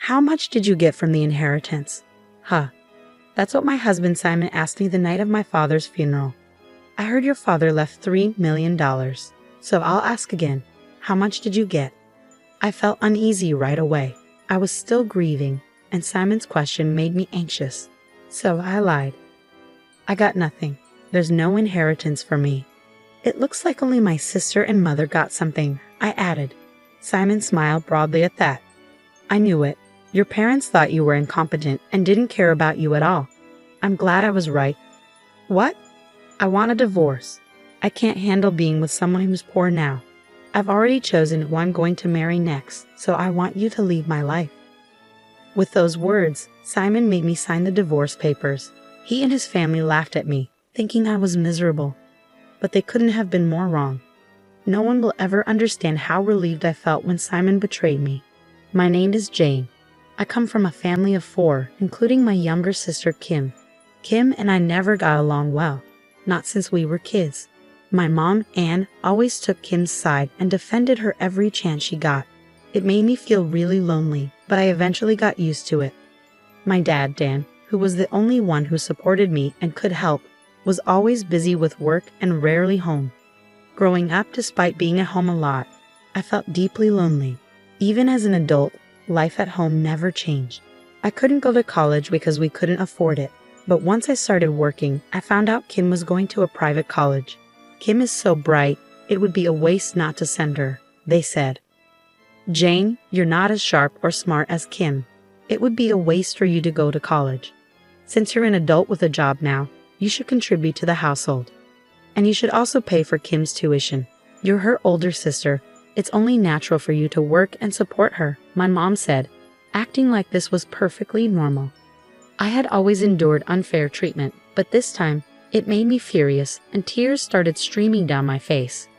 How much did you get from the inheritance? Huh. That's what my husband Simon asked me the night of my father's funeral. I heard your father left $3 million. So I'll ask again. How much did you get? I felt uneasy right away. I was still grieving, and Simon's question made me anxious. So I lied. I got nothing. There's no inheritance for me. It looks like only my sister and mother got something, I added. Simon smiled broadly at that. I knew it. Your parents thought you were incompetent and didn't care about you at all. I'm glad I was right. What? I want a divorce. I can't handle being with someone who's poor now. I've already chosen who I'm going to marry next, so I want you to leave my life. With those words, Simon made me sign the divorce papers. He and his family laughed at me, thinking I was miserable. But they couldn't have been more wrong. No one will ever understand how relieved I felt when Simon betrayed me. My name is Jane. I come from a family of 4, including my younger sister Kim. Kim and I never got along well, not since we were kids. My mom, Anne, always took Kim's side and defended her every chance she got. It made me feel really lonely, but I eventually got used to it. My dad, Dan, who was the only one who supported me and could help, was always busy with work and rarely home. Growing up, despite being at home a lot, I felt deeply lonely. Even as an adult, life at home never changed. I couldn't go to college because we couldn't afford it, but once I started working, I found out Kim was going to a private college. Kim is so bright, it would be a waste not to send her, they said. Jane, you're not as sharp or smart as Kim. It would be a waste for you to go to college. Since you're an adult with a job now, you should contribute to the household. And you should also pay for Kim's tuition. You're her older sister. It's only natural for you to work and support her, my mom said, acting like this was perfectly normal. I had always endured unfair treatment, but this time, it made me furious and tears started streaming down my face.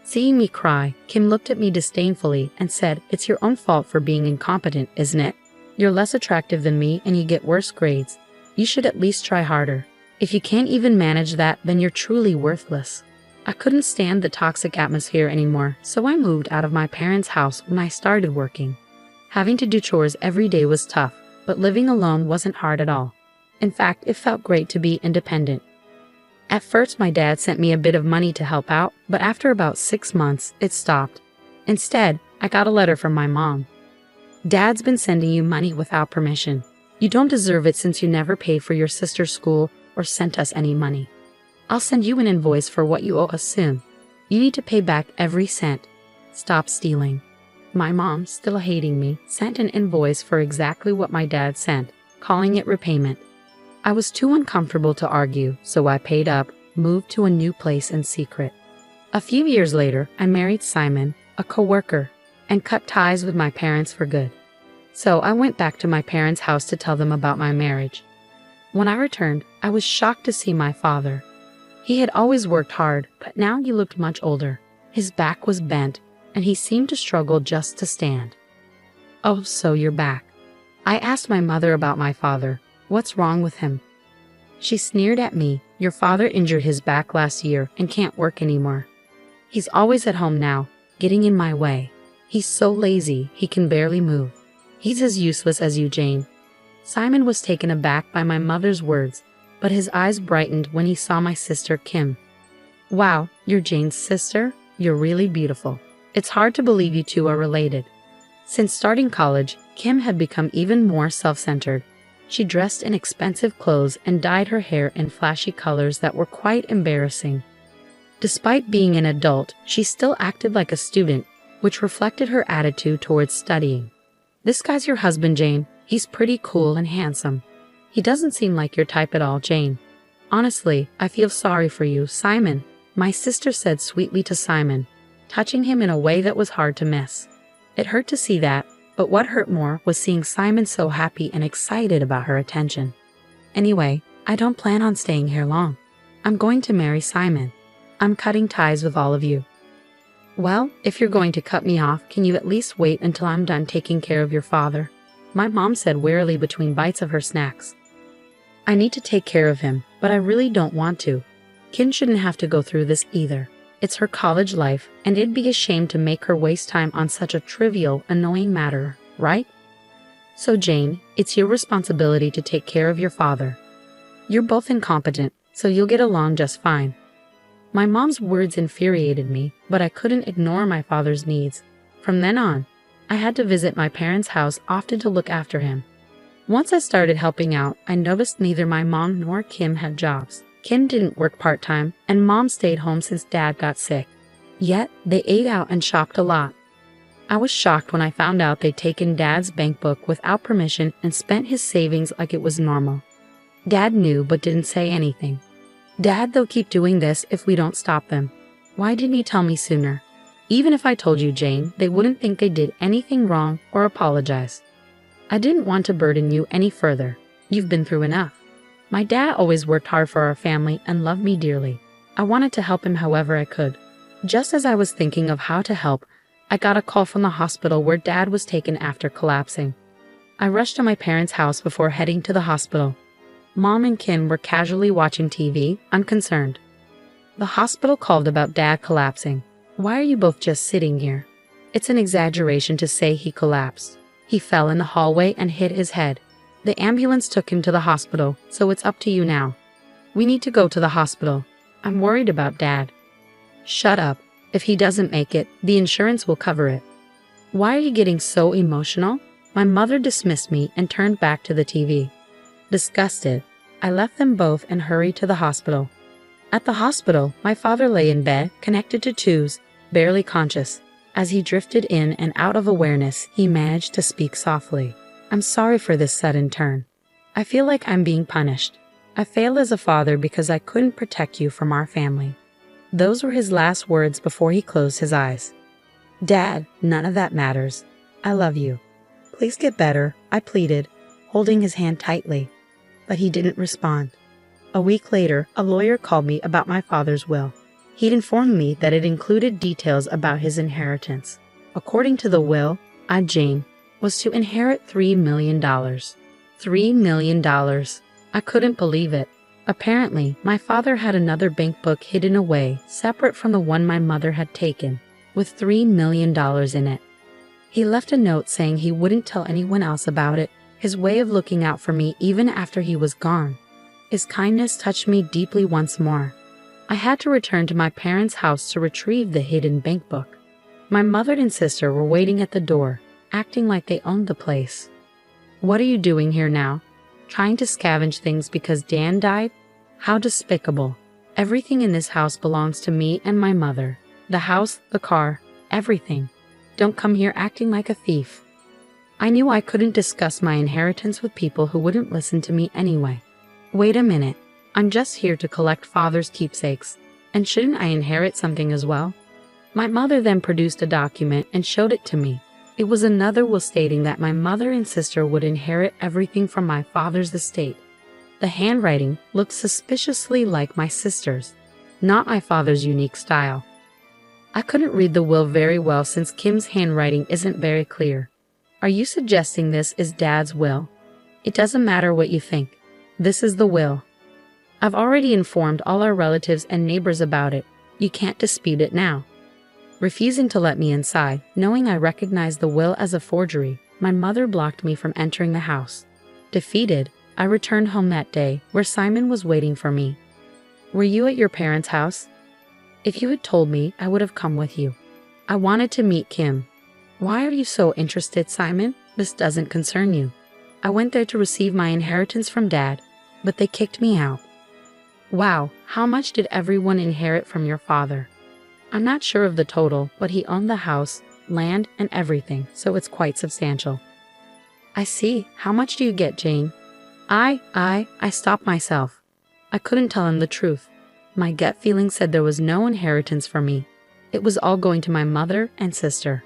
Seeing me cry, Kim looked at me disdainfully and said, "It's your own fault for being incompetent, isn't it? You're less attractive than me and you get worse grades. You should at least try harder. If you can't even manage that, then you're truly worthless." I couldn't stand the toxic atmosphere anymore, so I moved out of my parents' house when I started working. Having to do chores every day was tough, but living alone wasn't hard at all. In fact, it felt great to be independent. At first, my dad sent me a bit of money to help out, but after about 6 months, it stopped. Instead, I got a letter from my mom. "Dad's been sending you money without permission. You don't deserve it since you never paid for your sister's school or sent us any money. I'll send you an invoice for what you owe us soon. You need to pay back every cent. Stop stealing." My mom, still hating me, sent an invoice for exactly what my dad sent, calling it repayment. I was too uncomfortable to argue, so I paid up, moved to a new place in secret. A few years later, I married Simon, a coworker, and cut ties with my parents for good. So I went back to my parents' house to tell them about my marriage. When I returned, I was shocked to see my father. He had always worked hard, but now he looked much older. His back was bent, and he seemed to struggle just to stand. "Oh, so you're back." I asked my mother about my father. What's wrong with him? She sneered at me. "Your father injured his back last year and can't work anymore. He's always at home now, getting in my way. He's so lazy, he can barely move. He's as useless as you, Jane." Simon was taken aback by my mother's words, but his eyes brightened when he saw my sister Kim. "Wow, you're Jane's sister? You're really beautiful. It's hard to believe you two are related." Since starting college, Kim had become even more self-centered. She dressed in expensive clothes and dyed her hair in flashy colors that were quite embarrassing. Despite being an adult, she still acted like a student, which reflected her attitude towards studying. "This guy's your husband, Jane. He's pretty cool and handsome. He doesn't seem like your type at all, Jane. Honestly, I feel sorry for you, Simon," my sister said sweetly to Simon, touching him in a way that was hard to miss. It hurt to see that, but what hurt more was seeing Simon so happy and excited about her attention. "Anyway, I don't plan on staying here long. I'm going to marry Simon. I'm cutting ties with all of you." "Well, if you're going to cut me off, can you at least wait until I'm done taking care of your father?" my mom said wearily between bites of her snacks. "I need to take care of him, but I really don't want to. Kim shouldn't have to go through this either. It's her college life, and it'd be a shame to make her waste time on such a trivial, annoying matter, right?" So Jane, it's your responsibility to take care of your father. You're both incompetent, so you'll get along just fine. My mom's words infuriated me, but I couldn't ignore my father's needs. From then on, I had to visit my parents' house often to look after him. Once I started helping out, I noticed neither my mom nor Kim had jobs. Kim didn't work part-time, and Mom stayed home since Dad got sick. Yet, they ate out and shopped a lot. I was shocked when I found out they'd taken Dad's bank book without permission and spent his savings like it was normal. Dad knew but didn't say anything. Dad, they'll keep doing this if we don't stop them. Why didn't he tell me sooner? Even if I told you, Jane, they wouldn't think they did anything wrong or apologize. I didn't want to burden you any further. You've been through enough. My dad always worked hard for our family and loved me dearly. I wanted to help him however I could. Just as I was thinking of how to help, I got a call from the hospital where Dad was taken after collapsing. I rushed to my parents' house before heading to the hospital. Mom and Kim were casually watching TV, unconcerned. The hospital called about Dad collapsing. Why are you both just sitting here? It's an exaggeration to say he collapsed. He fell in the hallway and hit his head. The ambulance took him to the hospital, so it's up to you now. We need to go to the hospital. I'm worried about Dad. Shut up. If he doesn't make it, the insurance will cover it. Why are you getting so emotional? My mother dismissed me and turned back to the TV. Disgusted, I left them both and hurried to the hospital. At the hospital, my father lay in bed, connected to tubes, barely conscious. As he drifted in and out of awareness, he managed to speak softly. I'm sorry for this sudden turn. I feel like I'm being punished. I failed as a father because I couldn't protect you from our family. Those were his last words before he closed his eyes. Dad, none of that matters. I love you. Please get better, I pleaded, holding his hand tightly. But he didn't respond. A week later, a lawyer called me about my father's will. He'd informed me that it included details about his inheritance. According to the will, I, Jane, was to inherit $3 million. $3 million. I couldn't believe it. Apparently, my father had another bank book hidden away, separate from the one my mother had taken, with $3 million in it. He left a note saying he wouldn't tell anyone else about it, his way of looking out for me even after he was gone. His kindness touched me deeply once more. I had to return to my parents' house to retrieve the hidden bank book. My mother and sister were waiting at the door, acting like they owned the place. What are you doing here now? Trying to scavenge things because Dan died? How despicable. Everything in this house belongs to me and my mother. The house, the car, everything. Don't come here acting like a thief. I knew I couldn't discuss my inheritance with people who wouldn't listen to me anyway. Wait a minute. I'm just here to collect father's keepsakes. And shouldn't I inherit something as well? My mother then produced a document and showed it to me. It was another will stating that my mother and sister would inherit everything from my father's estate. The handwriting looked suspiciously like my sister's, not my father's unique style. I couldn't read the will very well since Kim's handwriting isn't very clear. Are you suggesting this is Dad's will? It doesn't matter what you think. This is the will. I've already informed all our relatives and neighbors about it. You can't dispute it now. Refusing to let me inside, knowing I recognized the will as a forgery, my mother blocked me from entering the house. Defeated, I returned home that day, where Simon was waiting for me. Were you at your parents' house? If you had told me, I would have come with you. I wanted to meet Kim. Why are you so interested, Simon? This doesn't concern you. I went there to receive my inheritance from Dad, but they kicked me out. Wow, how much did everyone inherit from your father? I'm not sure of the total, but he owned the house, land, and everything, so it's quite substantial. I see. How much do you get, Jane? I stopped myself. I couldn't tell him the truth. My gut feeling said there was no inheritance for me. It was all going to my mother and sister.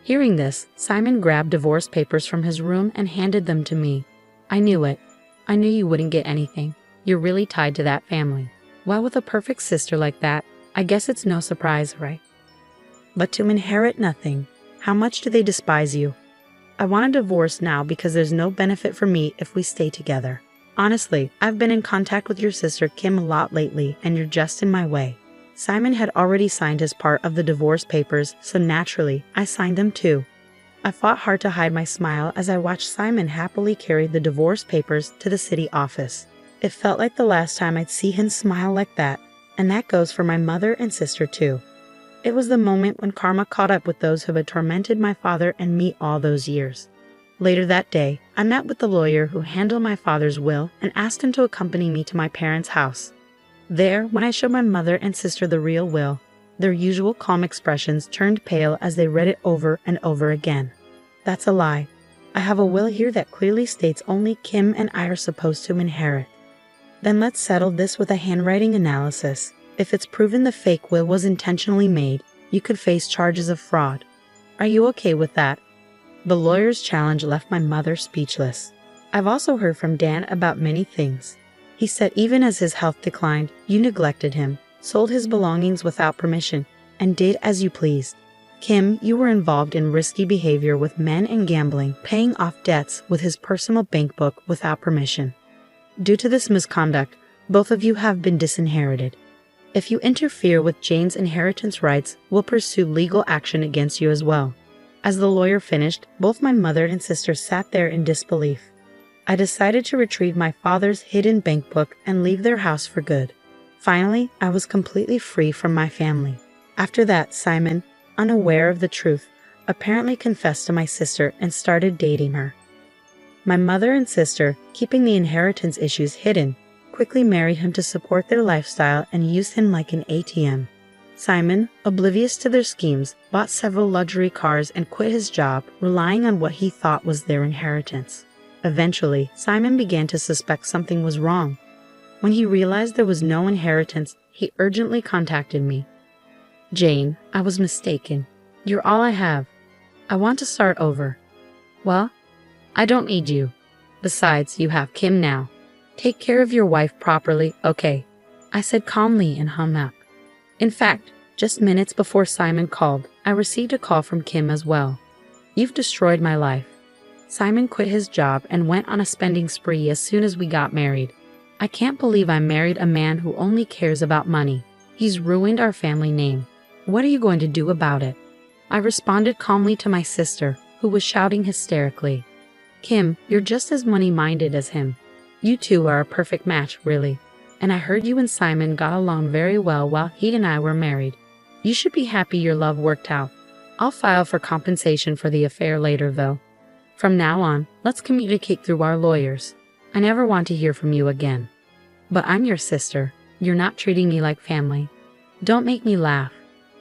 Hearing this, Simon grabbed divorce papers from his room and handed them to me. I knew it. I knew you wouldn't get anything. You're really tied to that family. Well, with a perfect sister like that, I guess it's no surprise, right? But to inherit nothing, how much do they despise you? I want a divorce now because there's no benefit for me if we stay together. Honestly, I've been in contact with your sister Kim a lot lately, and you're just in my way. Simon had already signed his part of the divorce papers, so naturally, I signed them too. I fought hard to hide my smile as I watched Simon happily carry the divorce papers to the city office. It felt like the last time I'd see him smile like that, and that goes for my mother and sister too. It was the moment when karma caught up with those who had tormented my father and me all those years. Later that day, I met with the lawyer who handled my father's will and asked him to accompany me to my parents' house. There, when I showed my mother and sister the real will, their usual calm expressions turned pale as they read it over and over again. That's a lie. I have a will here that clearly states only Kim and I are supposed to inherit. Then let's settle this with a handwriting analysis. If it's proven the fake will was intentionally made, you could face charges of fraud. Are you okay with that? The lawyer's challenge left my mother speechless. I've also heard from Dan about many things. He said even as his health declined, you neglected him, sold his belongings without permission, and did as you pleased. Kim, you were involved in risky behavior with men and gambling, paying off debts with his personal bank book without permission. Due to this misconduct, both of you have been disinherited. If you interfere with Jane's inheritance rights, we'll pursue legal action against you as well. As the lawyer finished, both my mother and sister sat there in disbelief. I decided to retrieve my father's hidden bank book and leave their house for good. Finally, I was completely free from my family. After that, Simon, unaware of the truth, apparently confessed to my sister and started dating her. My mother and sister, keeping the inheritance issues hidden, quickly married him to support their lifestyle and used him like an ATM. Simon, oblivious to their schemes, bought several luxury cars and quit his job, relying on what he thought was their inheritance. Eventually, Simon began to suspect something was wrong. When he realized there was no inheritance, he urgently contacted me. Jane, I was mistaken. You're all I have. I want to start over. Well, I don't need you. Besides, you have Kim now. Take care of your wife properly, okay? I said calmly and hung up. In fact, just minutes before Simon called, I received a call from Kim as well. You've destroyed my life. Simon quit his job and went on a spending spree as soon as we got married. I can't believe I married a man who only cares about money. He's ruined our family name. What are you going to do about it? I responded calmly to my sister, who was shouting hysterically. Kim, you're just as money-minded as him. You two are a perfect match, really. And I heard you and Simon got along very well while he and I were married. You should be happy your love worked out. I'll file for compensation for the affair later, though. From now on, let's communicate through our lawyers. I never want to hear from you again. But I'm your sister. You're not treating me like family. Don't make me laugh.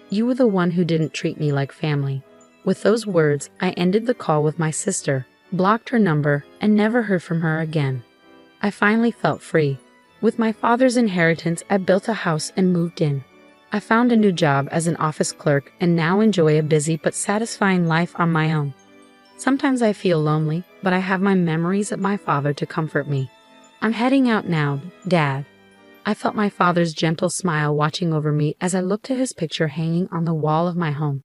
You were the one who didn't treat me like family. With those words, I ended the call with my sister, blocked her number, and never heard from her again. I finally felt free. With my father's inheritance, I built a house and moved in. I found a new job as an office clerk and now enjoy a busy but satisfying life on my own. Sometimes I feel lonely, but I have my memories of my father to comfort me. I'm heading out now, Dad. I felt my father's gentle smile watching over me as I looked at his picture hanging on the wall of my home.